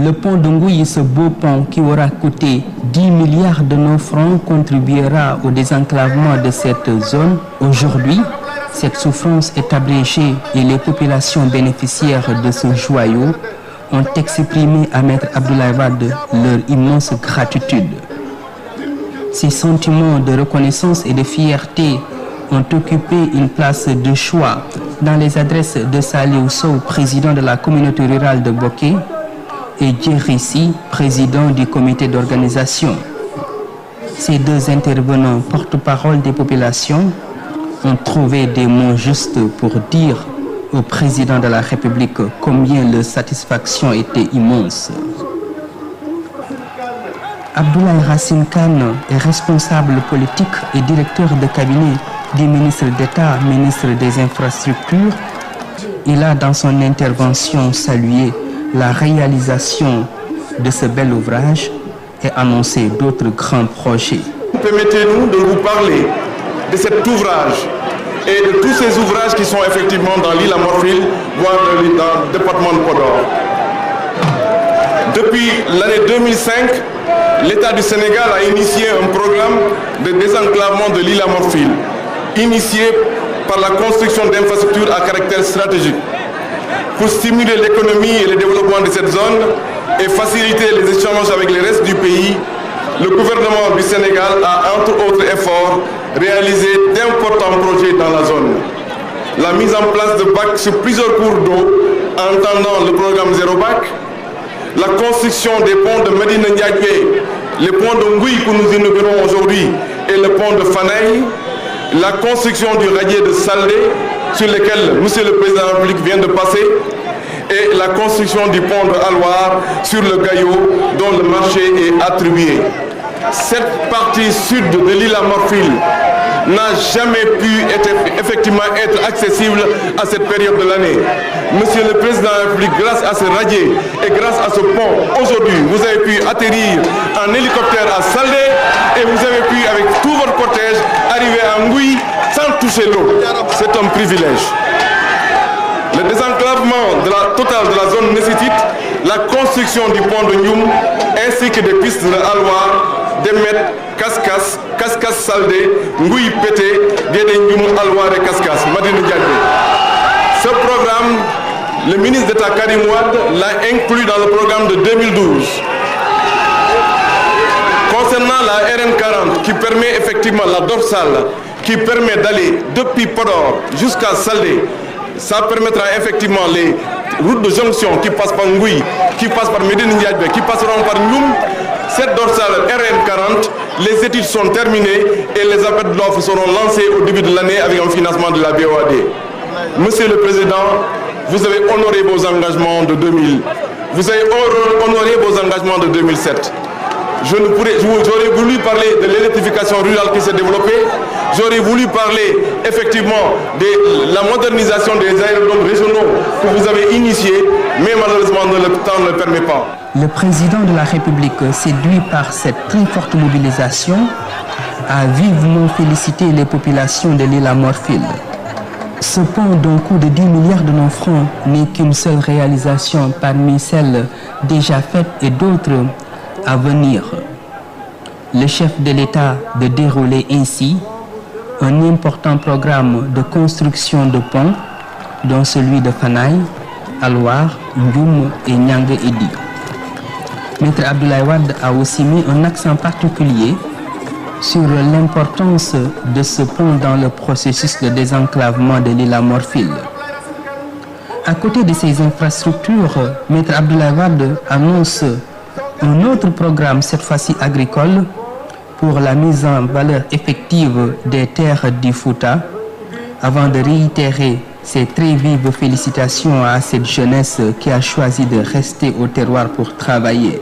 Le pont de Ngouille, ce beau pont qui aura coûté 10 milliards de nos francs, contribuera au désenclavement de cette zone. Aujourd'hui, cette souffrance est abrégée et les populations bénéficiaires de ce joyau ont exprimé à Maître Abdoulaye Wade leur immense gratitude. Ces sentiments de reconnaissance et de fierté ont occupé une place de choix dans les adresses de Saliou Sow, président de la communauté rurale de Boké, et Djerissi, président du comité d'organisation. Ces deux intervenants, porte-parole des populations, ont trouvé des mots justes pour dire au président de la République combien leur satisfaction était immense. Abdoulaye Racine Kane est responsable politique et directeur de cabinet du ministre d'État, ministre des Infrastructures. Il a dans son intervention salué la réalisation de ce bel ouvrage et annoncé d'autres grands projets. Permettez-nous de vous parler de cet ouvrage et de tous ces ouvrages qui sont effectivement dans l'île à Morphil, voire dans le département de Podor. Depuis l'année 2005, l'État du Sénégal a initié un programme de désenclavement de l'île à Morphil, initié par la construction d'infrastructures à caractère stratégique. Pour stimuler l'économie et le développement de cette zone et faciliter les échanges avec le reste du pays, le gouvernement du Sénégal a, entre autres efforts, réalisé d'importants projets dans la zone. La mise en place de bacs sur plusieurs cours d'eau, en entendant le programme Zéro Bac, la construction des ponts de Medina Ndiaye, le pont de Ngouille que nous inaugurons aujourd'hui et le pont de Fanaï, la construction du radier de Saldé, sur lequel M. le Président de la République vient de passer, et la construction du pont de Alouar sur le Gaillot, dont le marché est attribué. Cette partie sud de l'île à Morphil n'a jamais pu effectivement être accessible à cette période de l'année. Monsieur le Président de la République, grâce à ce radier et grâce à ce pont, aujourd'hui, vous avez pu atterrir en hélicoptère à Saldé et vous avez pu, avec tout votre cortège, arriver à Ngouille sans toucher l'eau. C'est un privilège. Le désenclavement total de la zone nécessite la construction du pont de Ndioum ainsi que des pistes de Alouar, Demet, Kaskas, Kaskas Saldé, Ngouille Pété, Guédé Ndioum, Alouar et Kaskas, Madine Diagne. Ce programme, le ministre d'État Karim Wade l'a inclus dans le programme de 2012. Concernant la RN40 qui permet effectivement la dorsale, qui permet d'aller depuis Podor jusqu'à Saldé, ça permettra effectivement les routes de jonction qui passent par Ngouille, qui passent par Medina Ndiaye, qui passeront par Ndioum. Cette dorsale RN40, les études sont terminées et les appels d'offres seront lancés au début de l'année avec un financement de la BOAD. Monsieur le Président, vous avez honoré vos engagements de 2000. Vous avez honoré vos engagements de 2007. J'aurais voulu parler de l'électrification rurale qui s'est développée. J'aurais voulu parler effectivement de la modernisation des aérodromes régionaux que vous avez initiés, mais malheureusement le temps ne le permet pas. Le président de la République, séduit par cette très forte mobilisation, a vivement félicité les populations de l'île à Morphil. Ce pont d'un coût de 10 milliards de nos francs n'est qu'une seule réalisation parmi celles déjà faites et d'autres à venir. Le chef de l'État de dérouler ainsi un important programme de construction de ponts, dont celui de Fanaï, Alouar, Ndioum et Niangue Edi. Maître Abdoulaye Wade a aussi mis un accent particulier sur l'importance de ce pont dans le processus de désenclavement de l'île à Morphil. À côté de ces infrastructures, Maître Abdoulaye Wade annonce un autre programme, cette fois-ci agricole, pour la mise en valeur effective des terres du Fouta, avant de réitérer ses très vives félicitations à cette jeunesse qui a choisi de rester au terroir pour travailler.